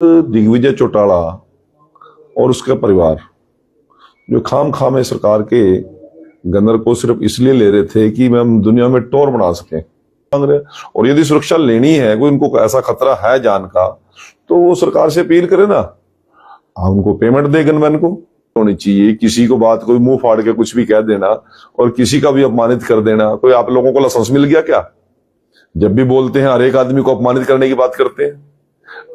दिग्विजय चौटाला और उसका परिवार जो खाम खाम है सरकार के गनर को सिर्फ इसलिए ले रहे थे कि हम दुनिया में टोर बना सकें, और यदि सुरक्षा लेनी है, कोई उनको ऐसा खतरा है जान का, तो वो सरकार से अपील करे ना, आप उनको पेमेंट दे गनमैन को। होनी चाहिए किसी को बात कोई मुंह फाड़ के कुछ भी कह देना और किसी का भी अपमानित कर देना। कोई आप लोगों को लाइसेंस मिल गया क्या? जब भी बोलते हैं हर एक आदमी को अपमानित करने की बात करते हैं।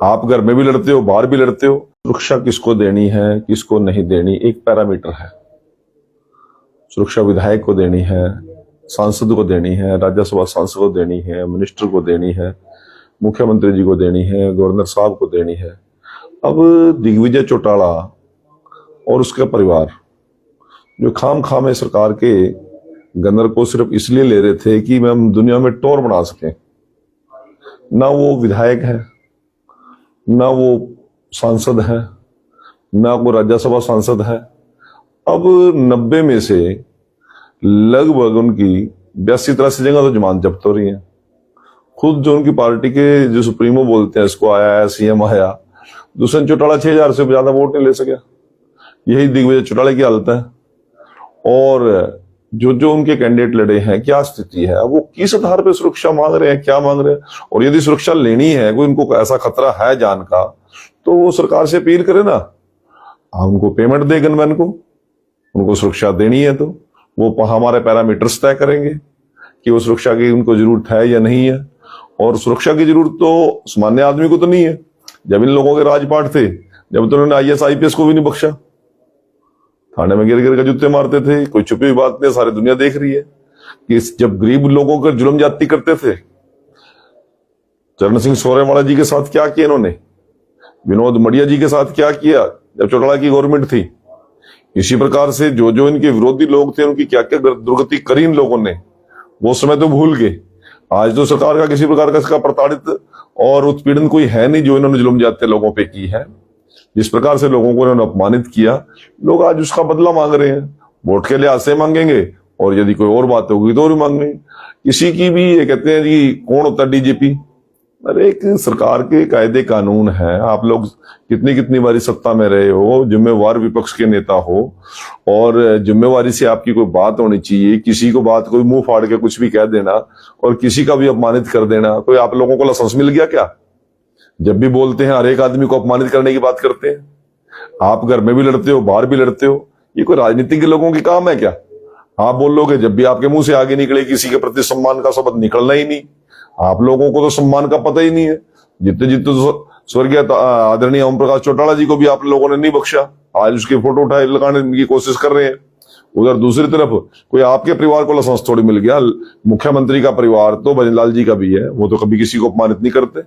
आप घर में भी लड़ते हो, बाहर भी लड़ते हो। सुरक्षा किसको देनी है, किसको नहीं देनी, एक पैरामीटर है। सुरक्षा विधायक को देनी है, सांसद को देनी है, राज्यसभा सांसद को देनी है, मिनिस्टर को देनी है, मुख्यमंत्री जी को देनी है, गवर्नर साहब को देनी है। अब दिग्विजय चौटाला और उसका परिवार जो खाम खाम है सरकार के गनर को सिर्फ इसलिए ले रहे थे कि हम दुनिया में टोर बना सकें। ना वो विधायक है, ना वो सांसद है, ना वो राज्यसभा सांसद है। अब 90 में से लगभग उनकी 82-83 जगह तो जमानत जब्त हो रही है। खुद जो उनकी पार्टी के जो सुप्रीमो बोलते हैं, इसको आया है, सीएम आया, दुष्यंत चौटाला 6000 से ज्यादा वोट नहीं ले सके। यही दिग्विजय चौटाला की हालत है। और जो जो उनके कैंडिडेट लड़े हैं, क्या स्थिति है, वो किस आधार पे सुरक्षा मांग रहे हैं, क्या मांग रहे हैं, और यदि सुरक्षा लेनी है, कोई उनको ऐसा खतरा है जान का, तो वो सरकार से अपील करे ना, आप उनको पेमेंट दे गनमैन को। उनको सुरक्षा देनी है तो वो हमारे पैरामीटर्स तय करेंगे कि वो सुरक्षा की उनको जरूरत है या नहीं है। और सुरक्षा की जरूरत तो सामान्य आदमी को तो नहीं है। जब इन लोगों के राजपाट थे, जब तो उन्होंने IAS IPS को भी नहीं बख्शा, थाने में गिर गिर के जूते मारते थे। कोई छुपी हुई बात नहीं, सारी दुनिया देख रही है कि जब गरीब लोगों का जुल्म जाती करते थे, चरण सिंह सोरेवाला जी के साथ क्या किया इन्होंने, विनोद मडिया जी के साथ क्या किया जब चौटाला की गवर्नमेंट थी। इसी प्रकार से जो जो इनके विरोधी लोग थे, उनकी क्या क्या दुर्गति करी इन लोगों ने, वो समय तो भूल गए। आज तो सरकार का किसी प्रकार का इसका प्रताड़ित और उत्पीड़न कोई है नहीं जो इन्होंने जुल्म जाते लोगों पे की है। जिस प्रकार से लोगों को इन्होंने अपमानित किया, लोग आज उसका बदला मांग रहे हैं। वोट के लिहाज से मांगेंगे, और यदि कोई और बात होगी तो और भी मांगेंगे। किसी की भी ये कहते हैं जी कौन होता है DGP? अरे एक सरकार के कायदे कानून है। आप लोग कितनी कितनी बारी सत्ता में रहे हो, जिम्मेवार विपक्ष के नेता हो, और जिम्मेवारी से आपकी कोई बात होनी चाहिए। किसी को बात कोई मुंह फाड़ के कुछ भी कह देना और किसी का भी अपमानित कर देना। कोई आप लोगों को लाइसेंस मिल गया क्या? जब भी बोलते हैं हर एक आदमी को अपमानित करने की बात करते हैं। आप घर में भी लड़ते हो, बाहर भी लड़ते हो। ये कोई राजनीतिक के लोगों की काम है क्या? आप बोलोगे, जब भी आपके मुंह से आगे निकले किसी के प्रति सम्मान का शब्द निकलना ही नहीं। आप लोगों को तो सम्मान का पता ही नहीं है। जितने जितने स्वर्गीय आदरणीय ओम प्रकाश चौटाला जी को भी आप लोगों ने नहीं बख्शा। आज उसकी फोटो उठाए लगाने की कोशिश कर रहे हैं। उधर दूसरी तरफ कोई आपके परिवार को लाइसेंस थोड़ी मिल गया। मुख्यमंत्री का परिवार तो भजनलाल जी का भी है, वो तो कभी किसी को अपमानित नहीं करते।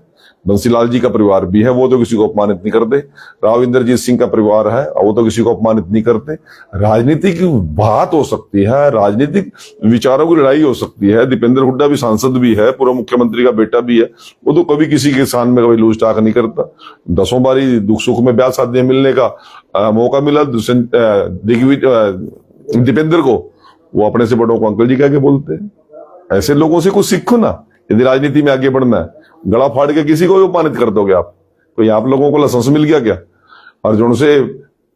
बंसीलाल जी का परिवार भी है, वो तो किसी को अपमानित नहीं करते। राव इंद्रजीत सिंह का परिवार है, वो तो किसी को अपमानित नहीं करते। राजनीतिक बात हो सकती है, राजनीतिक विचारों की लड़ाई हो सकती है। दीपेंद्र हुड्डा भी सांसद भी है, पूर्व मुख्यमंत्री का बेटा भी है, वो तो कभी किसी के साथ में कभी लूज टाक नहीं करता। 10 बारी दुख सुख में ब्याह शादियां मिलने का मौका मिला दीपेंद्र को, वो अपने से बड़ों को अंकल जी कह के बोलते हैं। ऐसे लोगों से कुछ सीखो ना। यदि राजनीति में आगे बढ़ना है, गला फाड़ के किसी को भी अपमानित कर दोगे आप। कोई आप लोगों को लाइसेंस मिल गया क्या? और जो उनसे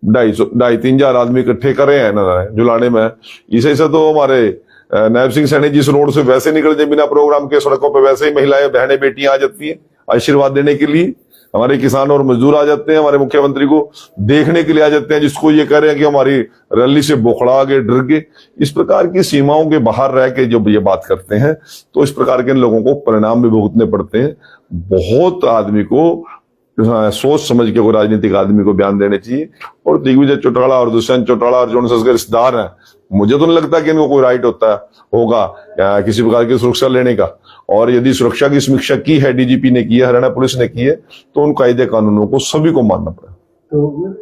2,500-3,000 आदमी इकट्ठे करे हैं ना जुलाने में, इसे तो हमारे नायब सिंह सैनी जिस रोड से वैसे निकल जाए बिना प्रोग्राम के, सड़कों पर वैसे ही महिलाएं बहनें बेटियां आ जाती हैं आशीर्वाद देने के लिए। हमारे किसान और मजदूर आ जाते हैं, हमारे मुख्यमंत्री को देखने के लिए आ जाते हैं, जिसको ये कह रहे हैं कि हमारी रैली से बोखड़ा गए, डर गए। इस प्रकार की सीमाओं के बाहर रह के जब ये बात करते हैं, तो इस प्रकार के लोगों को परिणाम भी भुगतने पड़ते हैं। बहुत आदमी को सोच समझ के कोई राजनीतिक आदमी को बयान देने चाहिए। और दिग्विजय चौटाला और दुष्यंत चौटाला और जो उनके रिश्तेदार हैं, मुझे तो नहीं लगता कि इनको कोई राइट होगा किसी प्रकार की सुरक्षा लेने का। और यदि सुरक्षा की समीक्षा की है DGP ने की है, हरियाणा पुलिस ने की है, तो उन कायदे कानूनों को सभी को मानना पड़ेगा।